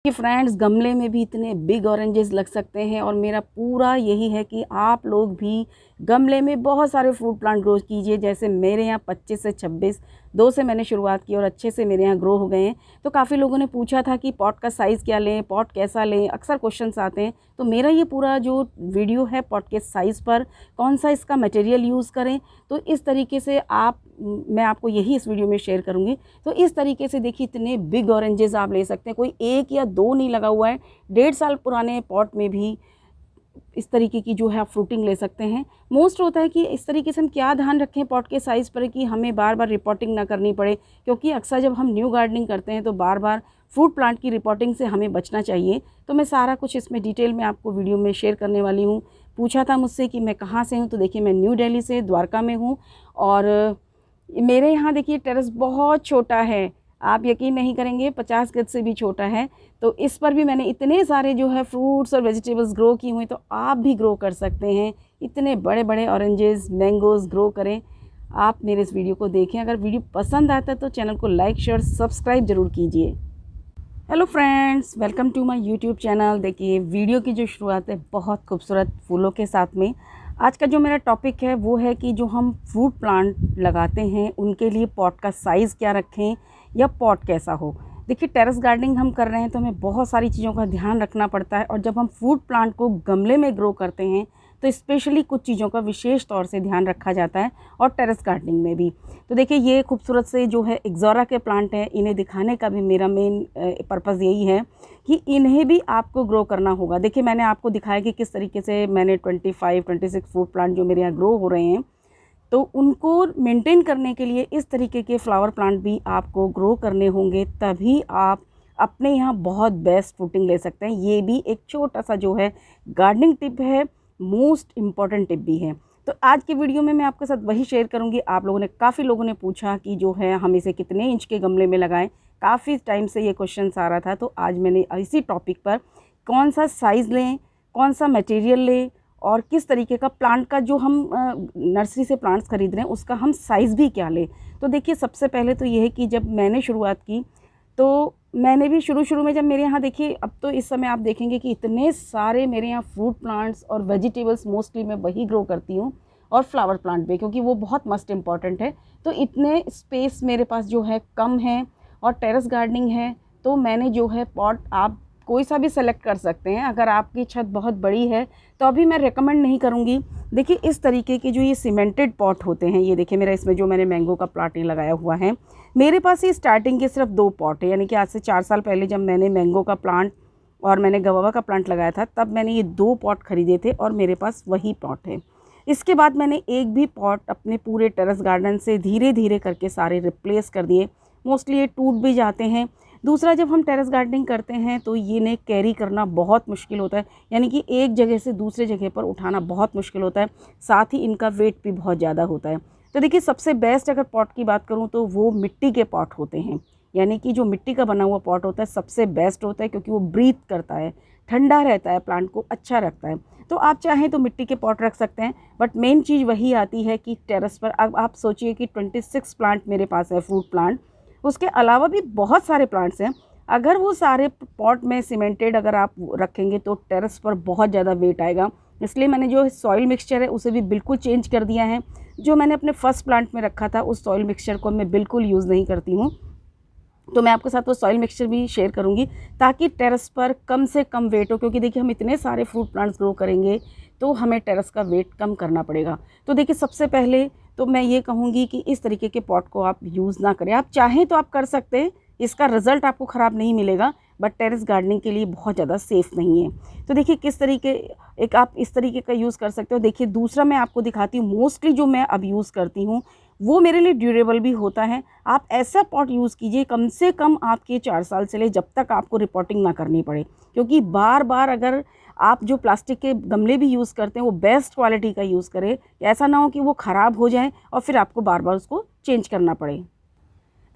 कि फ्रेंड्स गमले में भी इतने बिग ऑरेंजेस लग सकते हैं और मेरा पूरा यही है कि आप लोग भी गमले में बहुत सारे फ्रूट प्लांट ग्रो कीजिए। जैसे मेरे यहाँ 25 से 26 दो से मैंने शुरुआत की और अच्छे से मेरे यहाँ ग्रो हो गए हैं। तो काफ़ी लोगों ने पूछा था कि पॉट का साइज़ क्या लें, पॉट कैसा लें, अक्सर क्वेश्चंस आते हैं। तो मेरा ये पूरा जो वीडियो है पॉट के साइज़ पर, कौन सा इसका मटेरियल यूज़ करें, तो इस तरीके से मैं आपको यही इस वीडियो में शेयर करूँगी। तो इस तरीके से देखिए इतने बिग ऑरेंजेस आप ले सकते हैं, कोई एक या दो नहीं लगा हुआ है। 1.5 साल पुराने पॉट में भी इस तरीके की जो है आप फ्रूटिंग ले सकते हैं। मोस्ट होता है कि इस तरीके से हम क्या ध्यान रखें पॉट के साइज़ पर कि हमें बार बार रिपोर्टिंग ना करनी पड़े, क्योंकि अक्सर जब हम न्यू गार्डनिंग करते हैं तो बार बार फ्रूट प्लांट की रिपोर्टिंग से हमें बचना चाहिए। तो मैं सारा कुछ इसमें डिटेल में आपको वीडियो में शेयर करने वाली हूँ। पूछा था मुझसे कि मैं कहाँ से हूँ, तो देखिए मैं न्यू दिल्ली से द्वारका में हूँ और मेरे यहाँ देखिए टेरेस बहुत छोटा है, आप यकीन नहीं करेंगे 50 गज से भी छोटा है। तो इस पर भी मैंने इतने सारे जो है फ्रूट्स और वेजिटेबल्स ग्रो की हुई, तो आप भी ग्रो कर सकते हैं। इतने बड़े बड़े ऑरेंजेस, मैंगोज़ ग्रो करें। आप मेरे इस वीडियो को देखें। अगर वीडियो पसंद आता है तो चैनल को लाइक शेयर सब्सक्राइब ज़रूर कीजिए। Hello friends, welcome to my YouTube channel. देखिए वीडियो की जो शुरुआत है बहुत खूबसूरत फूलों के साथ में। आज का जो मेरा टॉपिक है वो है कि जो हम फ्रूट प्लांट लगाते हैं उनके लिए पॉट का साइज़ क्या रखें या पॉट कैसा हो। देखिए टेरेस गार्डनिंग हम कर रहे हैं तो हमें बहुत सारी चीज़ों का ध्यान रखना पड़ता है, और जब हम फ्रूट प्लांट को गमले में ग्रो करते हैं तो स्पेशली कुछ चीज़ों का विशेष तौर से ध्यान रखा जाता है, और टेरेस गार्डनिंग में भी। तो देखिए ये खूबसूरत से जो है एक्जोरा के प्लांट हैं, इन्हें दिखाने का भी मेरा मेन पर्पज़ यही है कि इन्हें भी आपको ग्रो करना होगा। देखिए मैंने आपको दिखाया कि किस तरीके से मैंने 25-26 फ्रूट प्लांट जो मेरे यहाँ ग्रो हो रहे हैं, तो उनको मेंटेन करने के लिए इस तरीके के फ्लावर प्लांट भी आपको ग्रो करने होंगे, तभी आप अपने यहाँ बहुत बेस्ट फ्रूटिंग ले सकते हैं। ये भी एक छोटा सा जो है गार्डनिंग टिप है, मोस्ट इम्पॉर्टेंट टिप भी है। तो आज की वीडियो में मैं आपके साथ वही शेयर करूंगी। आप लोगों ने काफ़ी लोगों ने पूछा कि जो है हम इसे कितने इंच के गमले में लगाएं, काफ़ी टाइम से ये क्वेश्चन आ रहा था। तो आज मैंने इसी टॉपिक पर कौन सा साइज़ लें, कौन सा मटेरियल लें और किस तरीके का प्लांट का जो हम नर्सरी से प्लांट्स खरीद रहे हैं उसका हम साइज़ भी क्या लें। तो देखिए सबसे पहले तो ये है कि जब मैंने शुरुआत की तो मैंने भी शुरू में जब मेरे यहाँ देखिए, अब तो इस समय आप देखेंगे कि इतने सारे मेरे यहाँ फ्रूट प्लांट्स और वेजिटेबल्स मोस्टली मैं वही ग्रो करती हूँ, और फ्लावर प्लांट भी, क्योंकि वो बहुत मस्ट इम्पॉर्टेंट है। तो इतने स्पेस मेरे पास जो है कम है और टेरेस गार्डनिंग है, तो मैंने जो है पॉट आप कोई सा भी सेलेक्ट कर सकते हैं। अगर आपकी छत बहुत बड़ी है तो अभी मैं रेकमेंड नहीं करूँगी। देखिए इस तरीके के जो ये सीमेंटेड पॉट होते हैं, ये देखिए मेरा इसमें जो मैंने मैंगो का प्लांटिंग लगाया हुआ है, मेरे पास ये स्टार्टिंग के सिर्फ 2 पॉट है। यानी कि आज से 4 साल पहले जब मैंने मैंगो का प्लांट और मैंने गवावा का प्लांट लगाया था, तब मैंने ये 2 पॉट खरीदे थे और मेरे पास वही पॉट है। इसके बाद मैंने एक भी पॉट अपने पूरे टेरेस गार्डन से धीरे धीरे करके सारे रिप्लेस कर दिए। मोस्टली ये टूट भी जाते हैं। दूसरा, जब हम टेरेस गार्डनिंग करते हैं तो ये इन्हें कैरी करना बहुत मुश्किल होता है, यानी कि एक जगह से दूसरे जगह पर उठाना बहुत मुश्किल होता है। साथ ही इनका वेट भी बहुत ज़्यादा होता है। तो देखिए सबसे बेस्ट अगर पॉट की बात करूँ तो वो मिट्टी के पॉट होते हैं, यानी कि जो मिट्टी का बना हुआ पॉट होता है सबसे बेस्ट होता है, क्योंकि वो ब्रीथ करता है, ठंडा रहता है, प्लांट को अच्छा रखता है। तो आप चाहें तो मिट्टी के पॉट रख सकते हैं, बट मेन चीज़ वही आती है कि टेरेस पर अब आप सोचिए कि 26 प्लांट मेरे पास है फ्रूट प्लांट, उसके अलावा भी बहुत सारे प्लांट्स हैं। अगर वो सारे पॉट में सीमेंटेड अगर आप रखेंगे तो टेरेस पर बहुत ज़्यादा वेट आएगा। इसलिए मैंने जो सॉइल मिक्सचर है उसे भी बिल्कुल चेंज कर दिया है। जो मैंने अपने फर्स्ट प्लांट में रखा था उस सॉइल मिक्सचर को मैं बिल्कुल यूज़ नहीं करती हूँ। तो मैं आपके साथ वो सॉइल मिक्सचर भी शेयर करूँगी ताकि टेरेस पर कम से कम वेट हो, क्योंकि देखिए हम इतने सारे फ्रूट प्लांट्स ग्रो करेंगे तो हमें टेरेस का वेट कम करना पड़ेगा। तो देखिए सबसे पहले तो मैं ये कहूँगी कि इस तरीके के पॉट को आप यूज़ ना करें। आप चाहें तो आप कर सकते हैं, इसका रिज़ल्ट आपको ख़राब नहीं मिलेगा, बट टेरेस गार्डनिंग के लिए बहुत ज़्यादा सेफ़ नहीं है। तो देखिए किस तरीके एक आप इस तरीके का यूज़ कर सकते हो। देखिए दूसरा मैं आपको दिखाती हूँ, मोस्टली जो मैं अब यूज़ करती हूँ वो मेरे लिए ड्यूरेबल भी होता है। आप ऐसा पॉट यूज़ कीजिए कम से कम आपके 4 साल चले, जब तक आपको रिपोर्टिंग ना करनी पड़े। क्योंकि बार बार अगर आप जो प्लास्टिक के गमले भी यूज़ करते हैं वो बेस्ट क्वालिटी का यूज़ करें, ऐसा ना हो कि वो ख़राब हो जाए और फिर आपको बार बार उसको चेंज करना पड़े।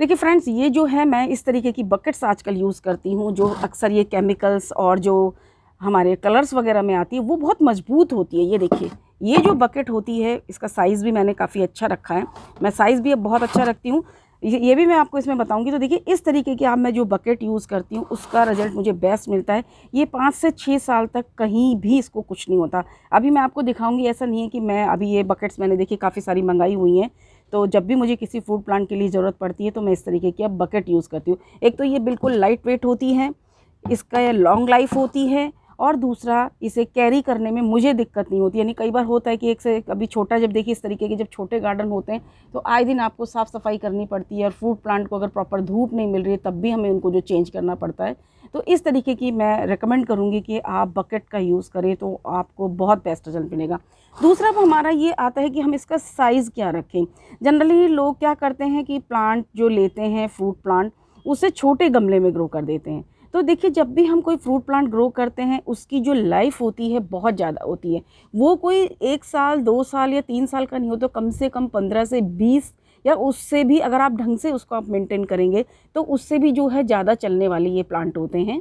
देखिए फ्रेंड्स, ये जो है मैं इस तरीके की बकेट्स आजकल यूज़ करती हूँ, जो अक्सर ये केमिकल्स और जो हमारे कलर्स वगैरह में आती है वो बहुत मजबूत होती है। ये देखिए ये जो बकेट होती है इसका साइज़ भी मैंने काफ़ी अच्छा रखा है। मैं साइज़ भी अब बहुत अच्छा रखती हूँ। ये भी मैं आपको इसमें बताऊंगी। तो देखिए इस तरीके की आप मैं जो बकेट यूज़ करती हूँ उसका रिज़ल्ट मुझे बेस्ट मिलता है। ये 5 से 6 साल तक कहीं भी इसको कुछ नहीं होता। अभी मैं आपको दिखाऊंगी, ऐसा नहीं है कि मैं अभी ये बकेट्स मैंने देखिए काफ़ी सारी मंगाई हुई हैं, तो जब भी मुझे किसी फूड प्लांट के लिए ज़रूरत पड़ती है तो मैं इस तरीके की अब बकेट यूज़ करती हूँ। एक तो ये बिल्कुल लाइट वेट होती है, इसका ये लॉन्ग लाइफ होती है, और दूसरा इसे कैरी करने में मुझे दिक्कत नहीं होती। यानी कई बार होता है कि एक से कभी छोटा, जब देखिए इस तरीके के जब छोटे गार्डन होते हैं तो आए दिन आपको साफ़ सफाई करनी पड़ती है, और फूड प्लांट को अगर प्रॉपर धूप नहीं मिल रही है तब भी हमें उनको जो चेंज करना पड़ता है। तो इस तरीके की मैं रेकमेंड करूँगी कि आप बकेट का यूज़ करें तो आपको बहुत बेस्ट रिजल्ट मिलेगा। दूसरा वो हमारा ये आता है कि हम इसका साइज़ क्या रखें। जनरली लोग क्या करते हैं कि प्लांट जो लेते हैं फ्रूट प्लांट, उसे छोटे गमले में ग्रो कर देते हैं। तो देखिए जब भी हम कोई फ्रूट प्लांट ग्रो करते हैं उसकी जो लाइफ होती है बहुत ज़्यादा होती है। वो कोई 1 साल 2 साल या 3 साल का नहीं हो, तो कम से कम 15 से 20 या उससे भी, अगर आप ढंग से उसको आप मेंटेन करेंगे तो उससे भी जो है ज़्यादा चलने वाले ये प्लांट होते हैं।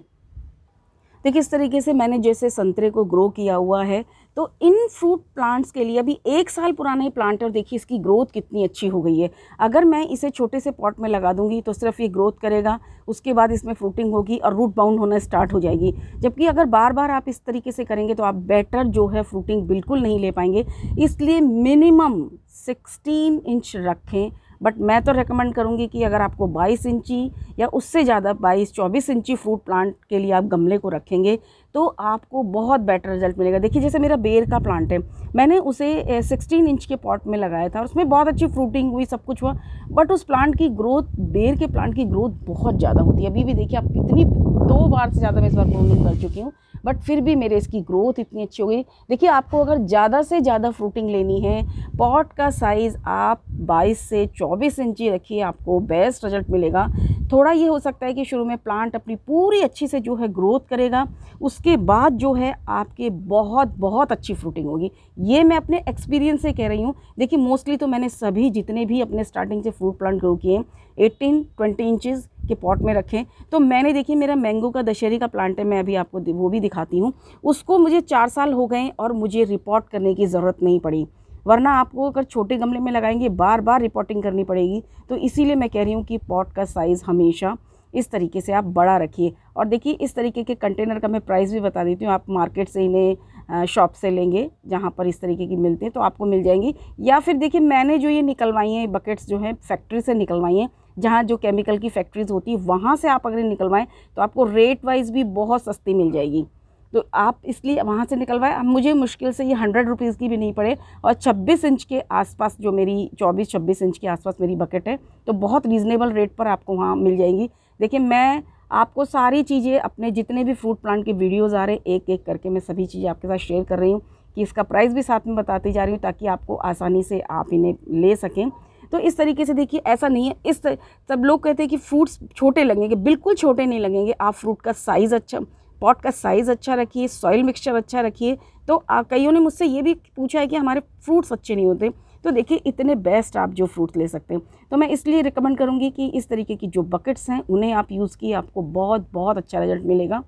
देखिए इस तरीके से मैंने जैसे संतरे को ग्रो किया हुआ है, तो इन फ्रूट प्लांट्स के लिए अभी 1 साल पुराना ही प्लांट है और देखिए इसकी ग्रोथ कितनी अच्छी हो गई है। अगर मैं इसे छोटे से पॉट में लगा दूंगी तो सिर्फ ये ग्रोथ करेगा, उसके बाद इसमें फ्रूटिंग होगी और रूट बाउंड होना स्टार्ट हो जाएगी। जबकि अगर बार बार आप इस तरीके से करेंगे तो आप बेटर जो है फ्रूटिंग बिल्कुल नहीं ले पाएंगे। इसलिए मिनिमम 16 इंच रखें। बट मैं तो रेकमेंड करूँगी कि अगर आपको 22 इंची या उससे ज़्यादा 22-24 इंची फ्रूट प्लांट के लिए आप गमले को रखेंगे तो आपको बहुत बेटर रिजल्ट मिलेगा। देखिए जैसे मेरा बेर का प्लांट है, मैंने उसे 16 इंच के पॉट में लगाया था और उसमें बहुत अच्छी फ्रूटिंग हुई, सब कुछ हुआ, बट उस प्लांट की ग्रोथ, बेर के प्लांट की ग्रोथ बहुत ज़्यादा होती है। अभी भी देखिए आप कितनी 2 बार से ज़्यादा मैं इस बार प्रूनिंग कर चुकी हूँ, बट फिर भी मेरे इसकी ग्रोथ इतनी अच्छी हो गई। देखिए आपको अगर ज़्यादा से ज़्यादा फ्रूटिंग लेनी है, पॉट का साइज़ आप 22 से 24 इंची रखिए, आपको बेस्ट रिजल्ट मिलेगा। थोड़ा ये हो सकता है कि शुरू में प्लांट अपनी पूरी अच्छी से जो है ग्रोथ करेगा, उसके बाद जो है आपके बहुत बहुत अच्छी फ्रूटिंग होगी। ये मैं अपने एक्सपीरियंस से कह रही हूँ। देखिए मोस्टली तो मैंने सभी जितने भी अपने स्टार्टिंग से फ्रूट प्लांट ग्रो किए 18-20 इंचज़ के पॉट में रखें। तो मैंने देखिए मेरा मैंगो का दशहरी का प्लांट है, मैं अभी आपको वो भी दिखाती हूँ। उसको मुझे 4 साल हो गए और मुझे रिपोर्ट करने की ज़रूरत नहीं पड़ी, वरना आपको अगर छोटे गमले में लगाएंगे बार बार रिपोर्टिंग करनी पड़ेगी। तो इसीलिए मैं कह रही हूँ कि पॉट का साइज़ हमेशा इस तरीके से आप बड़ा रखिए। और देखिए इस तरीके के कंटेनर का मैं प्राइस भी बता देती हूँ। आप मार्केट से इन्हें शॉप से लेंगे जहाँ पर इस तरीके की मिलती हैं तो आपको मिल जाएंगी, या फिर देखिए मैंने जो ये निकलवाई हैं बकेट्स जो हैं फैक्ट्री से निकलवाई हैं, जहाँ जो केमिकल की फैक्ट्रीज़ होती है वहाँ से आप अगर निकलवाएं तो आपको रेट वाइज भी बहुत सस्ती मिल जाएगी। तो आप इसलिए वहाँ से निकलवाएं। अब मुझे मुश्किल से ये 100 रुपीज़ की भी नहीं पड़े, और 26 इंच के आसपास जो मेरी 24-26 इंच के आसपास मेरी बकेट है, तो बहुत रीज़नेबल रेट पर आपको वहाँ मिल जाएंगी। देखिए मैं आपको सारी चीज़ें, अपने जितने भी फ्रूट प्लांट के वीडियोज़ आ रहे हैं एक एक करके मैं सभी चीज़ें आपके साथ शेयर कर रही हूँ, कि इसका प्राइस भी साथ में बताती जा रही हूँ ताकि आपको आसानी से आप इन्हें ले सकें। तो इस तरीके से देखिए ऐसा नहीं है, सब लोग कहते हैं कि फ्रूट्स छोटे लगेंगे, बिल्कुल छोटे नहीं लगेंगे। आप फ्रूट का साइज़ अच्छा, पॉट का साइज़ अच्छा रखिए, सॉइल मिक्सचर अच्छा रखिए। तो कईयों ने मुझसे ये भी पूछा है कि हमारे फ्रूट्स अच्छे नहीं होते, तो देखिए इतने बेस्ट आप जो फ्रूट ले सकते हैं। तो मैं इसलिए रिकमेंड करूँगी कि इस तरीके की जो बकेट्स हैं उन्हें आप यूज़ किए, आपको बहुत बहुत अच्छा रिजल्ट मिलेगा।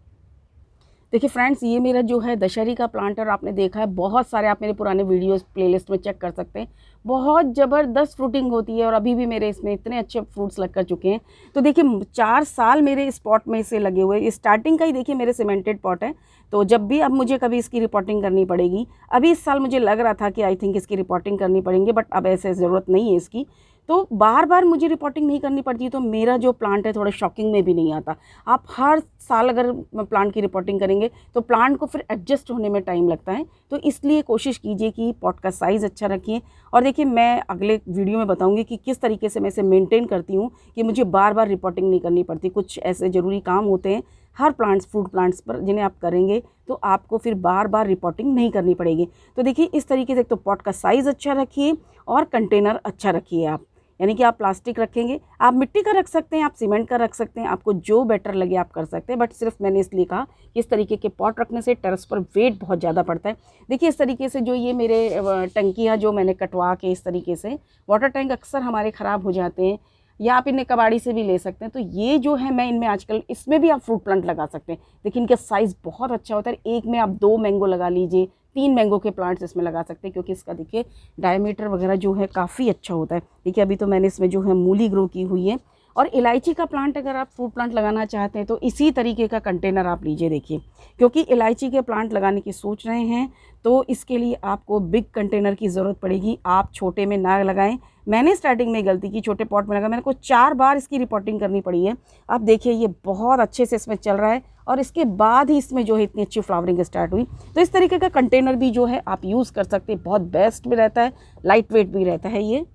देखिए फ्रेंड्स, ये मेरा जो है दशहरी का प्लांट है और आपने देखा है बहुत सारे, आप मेरे पुराने वीडियोस प्लेलिस्ट में चेक कर सकते हैं, बहुत ज़बरदस्त फ्रूटिंग होती है और अभी भी मेरे इसमें इतने अच्छे फ्रूट्स लग कर चुके हैं। तो देखिए 4 साल मेरे इस पॉट में से लगे हुए, स्टार्टिंग का ही देखिए मेरे सीमेंटेड पॉट है। तो जब भी अब मुझे कभी इसकी रिपोर्टिंग करनी पड़ेगी, अभी इस साल मुझे लग रहा था कि आई थिंक इसकी रिपोर्टिंग करनी पड़ेंगे, बट अब ऐसे ज़रूरत नहीं है इसकी, तो बार बार मुझे रिपोर्टिंग नहीं करनी पड़ती। तो मेरा जो प्लांट है थोड़ा शॉकिंग में भी नहीं आता। आप हर साल अगर प्लांट की रिपोर्टिंग करेंगे तो प्लांट को फिर एडजस्ट होने में टाइम लगता है। तो इसलिए कोशिश कीजिए कि पॉट का साइज़ अच्छा रखिए। और देखिए मैं अगले वीडियो में बताऊंगी कि किस तरीके से मैं इसे मेंटेन करती हूँ कि मुझे बार बार रिपोर्टिंग नहीं करनी पड़ती। कुछ ऐसे ज़रूरी काम होते हैं हर प्लांट्स, फ्रूट प्लांट्स पर, जिन्हें आप करेंगे तो आपको फिर बार बार रिपोर्टिंग नहीं करनी पड़ेगी। तो देखिए इस तरीके से तो पॉट का साइज़ अच्छा रखिए और कंटेनर अच्छा रखिए आप, यानी कि आप प्लास्टिक रखेंगे, आप मिट्टी का रख सकते हैं, आप सीमेंट का रख सकते हैं, आपको जो बेटर लगे आप कर सकते हैं। बट सिर्फ मैंने इसलिए कहा कि इस तरीके के पॉट रखने से टेरेस पर वेट बहुत ज़्यादा पड़ता है। देखिए इस तरीके से जो ये मेरे टंकियाँ जो मैंने कटवा के, इस तरीके से वाटर टैंक अक्सर हमारे ख़राब हो जाते हैं, या आप इन्हें कबाड़ी से भी ले सकते हैं। तो ये जो है मैं इनमें आजकल, इसमें भी आप फ्रूट प्लांट लगा सकते हैं। देखिए इनका साइज़ बहुत अच्छा होता है, एक में आप 2 मैंगो लगा लीजिए, 3 मैंगो के प्लांट्स इसमें लगा सकते हैं, क्योंकि इसका देखिए डायमीटर वगैरह जो है काफ़ी अच्छा होता है। देखिए अभी तो मैंने इसमें जो है मूली ग्रो की हुई है। और इलायची का प्लांट अगर आप फ्रूट प्लांट लगाना चाहते हैं तो इसी तरीके का कंटेनर आप लीजिए। देखिए क्योंकि इलायची के प्लांट लगाने की सोच रहे हैं तो इसके लिए आपको बिग कंटेनर की ज़रूरत पड़ेगी, आप छोटे में ना लगाएं। मैंने स्टार्टिंग में गलती की, छोटे पॉट में लगा, मेरे को 4 बार इसकी रिपोर्टिंग करनी पड़ी है। आप देखिए ये बहुत अच्छे से इसमें चल रहा है और इसके बाद ही इसमें जो है इतनी अच्छी फ्लावरिंग स्टार्ट हुई। तो इस तरीके का कंटेनर भी जो है आप यूज़ कर सकते हैं, बहुत बेस्ट भी रहता है, लाइट वेट भी रहता है ये।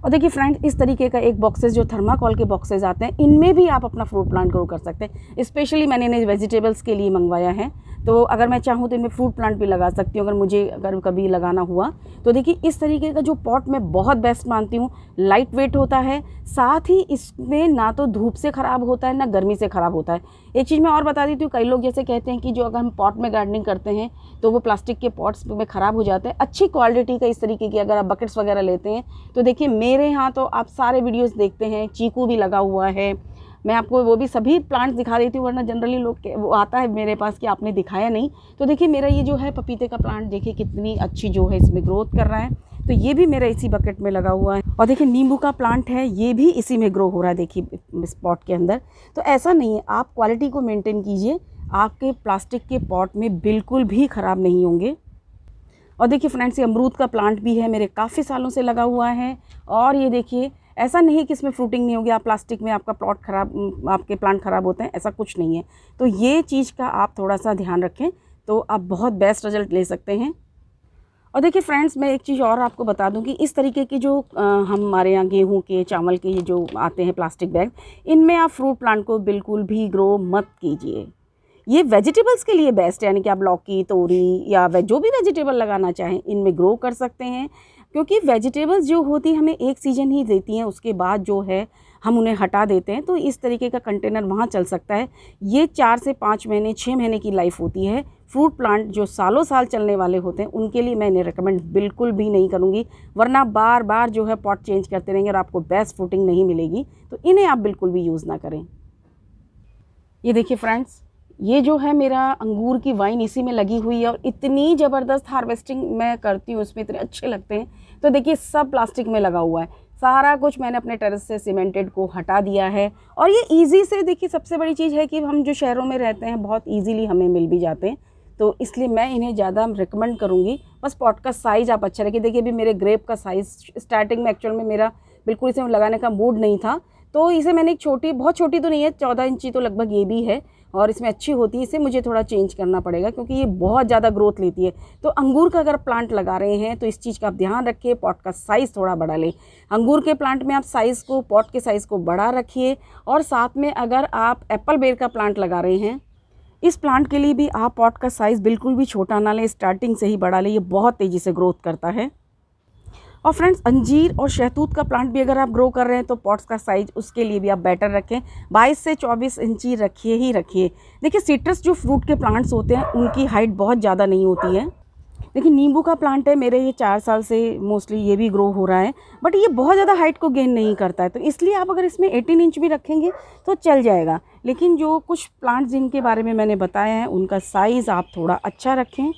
और देखिए फ्रेंड्स, इस तरीके का एक बॉक्सेस जो थर्माकोल के बॉक्सेस आते हैं, इनमें भी आप अपना फ्रूट प्लांट ग्रो कर सकते हैं। स्पेशली मैंने इन्हें वेजिटेबल्स के लिए मंगवाया है, तो अगर मैं चाहूँ तो इनमें फ्रूट प्लांट भी लगा सकती हूँ अगर कभी लगाना हुआ तो। देखिए इस तरीके का जो पॉट मैं बहुत बेस्ट मानती हूँ, लाइट वेट होता है, साथ ही इसमें ना तो धूप से ख़राब होता है ना गर्मी से ख़राब होता है। एक चीज़ मैं और बता देती हूँ, कई लोग जैसे कहते हैं कि जो अगर हम पॉट में गार्डनिंग करते हैं तो वो प्लास्टिक के पॉट्स में ख़राब हो जाते हैं। अच्छी क्वालिटी का इस तरीके की अगर आप बकेट्स वगैरह लेते हैं तो देखिए मेरे यहाँ तो आप सारे वीडियोस देखते हैं, चीकू भी लगा हुआ है। मैं आपको वो भी सभी प्लांट्स दिखा देती हूँ, वरना जनरली लोग वो आता है मेरे पास कि आपने दिखाया नहीं। तो देखिए मेरा ये जो है पपीते का प्लांट देखिए कितनी अच्छी जो है इसमें ग्रोथ कर रहा है, तो ये भी मेरा इसी बकेट में लगा हुआ है। और देखिए नींबू का प्लांट है, ये भी इसी में ग्रो हो रहा है, देखिए इस पॉट के अंदर। तो ऐसा नहीं है, आप क्वालिटी को मेंटेन कीजिए, आपके प्लास्टिक के पॉट में बिल्कुल भी ख़राब नहीं होंगे। और देखिए फ्रेंड्स, ये अमरूद का प्लांट भी है, मेरे काफ़ी सालों से लगा हुआ है। और ये देखिए ऐसा नहीं कि इसमें फ्रूटिंग नहीं होगी, आप प्लास्टिक में आपका आपके प्लांट ख़राब होते हैं, ऐसा कुछ नहीं है। तो ये चीज़ का आप थोड़ा सा ध्यान रखें तो आप बहुत बेस्ट रिजल्ट ले सकते हैं। और देखिए फ्रेंड्स, मैं एक चीज़ और आपको बता दूं कि इस तरीके की जो हमारे यहाँ गेहूं के, चावल के ये जो आते हैं प्लास्टिक बैग, इनमें आप फ्रूट प्लांट को बिल्कुल भी ग्रो मत कीजिए। ये वेजिटेबल्स के लिए बेस्ट है, यानी कि आप लौकी, तोरी या जो भी वेजिटेबल लगाना चाहें इनमें ग्रो कर सकते हैं। क्योंकि वेजिटेबल्स जो होती हैं हमें एक सीज़न ही देती हैं, उसके बाद जो है हम उन्हें हटा देते हैं। तो इस तरीके का कंटेनर वहाँ चल सकता है। ये 4 से 5 महीने, 6 महीने की लाइफ होती है। फ्रूट प्लांट जो सालों साल चलने वाले होते हैं उनके लिए मैं इन्हें रिकमेंड बिल्कुल भी नहीं करूँगी, वरना बार बार जो है पॉट चेंज करते रहेंगे और आपको बेस्ट फ्रूटिंग नहीं मिलेगी। तो इन्हें आप बिल्कुल भी यूज़ ना करें। ये देखिए फ्रेंड्स, ये जो है मेरा अंगूर की वाइन इसी में लगी हुई है और इतनी ज़बरदस्त हार्वेस्टिंग मैं करती हूँ, इसमें इतने अच्छे लगते हैं। तो देखिए सब प्लास्टिक में लगा हुआ है, सारा कुछ मैंने अपने टेरेस से सीमेंटेड को हटा दिया है। और ये इजी से, देखिए सबसे बड़ी चीज़ है कि हम जो शहरों में रहते हैं बहुत इजीली हमें मिल भी जाते हैं, तो इसलिए मैं इन्हें ज़्यादा रिकमेंड करूँगी। बस पॉट का साइज़ आप अच्छा रखिए। देखिए अभी मेरे ग्रेप का साइज़ स्टार्टिंग में एक्चुअल में मेरा बिल्कुल इसे लगाने का मूड नहीं था, तो इसे मैंने एक छोटी, बहुत छोटी तो नहीं है, 14 इंची तो लगभग ये भी है और इसमें अच्छी होती है। इसे मुझे थोड़ा चेंज करना पड़ेगा क्योंकि ये बहुत ज़्यादा ग्रोथ लेती है। तो अंगूर का अगर प्लांट लगा रहे हैं तो इस चीज़ का आप ध्यान रखिए, पॉट का साइज़ थोड़ा बड़ा लें। अंगूर के प्लांट में आप साइज़ को, पॉट के साइज़ को बड़ा रखिए। और साथ में अगर आप एप्पल बेर का प्लांट लगा रहे हैं, इस प्लांट के लिए भी आप पॉट का साइज़ बिल्कुल भी छोटा ना लें, स्टार्टिंग से ही बड़ा लें, ये बहुत तेज़ी से ग्रोथ करता है। और फ्रेंड्स, अंजीर और शहतूत का प्लांट भी अगर आप ग्रो कर रहे हैं तो पॉट्स का साइज़ उसके लिए भी आप बेटर रखें, 22 से 24 इंची रखिए ही रखिए। देखिए सिट्रस जो फ्रूट के प्लांट्स होते हैं उनकी हाइट बहुत ज़्यादा नहीं होती है। देखिए नींबू का प्लांट है मेरे, ये 4 साल से मोस्टली ये भी ग्रो हो रहा है, बट ये बहुत ज़्यादा हाइट को गेन नहीं करता है। तो इसलिए आप अगर इसमें 18 इंच भी रखेंगे तो चल जाएगा। लेकिन जो कुछ प्लांट्स जिनके बारे में मैंने बताया है उनका साइज़ आप थोड़ा अच्छा रखें।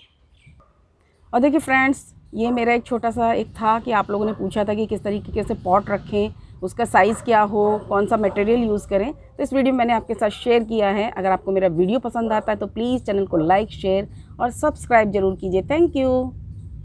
और देखिए फ्रेंड्स, ये मेरा एक छोटा सा एक था कि आप लोगों ने पूछा था कि किस तरीके से पॉट रखें, उसका साइज़ क्या हो, कौन सा मटेरियल यूज़ करें। तो इस वीडियो में मैंने आपके साथ शेयर किया है। अगर आपको मेरा वीडियो पसंद आता है तो प्लीज़ चैनल को लाइक, शेयर और सब्सक्राइब ज़रूर कीजिए। Thank you.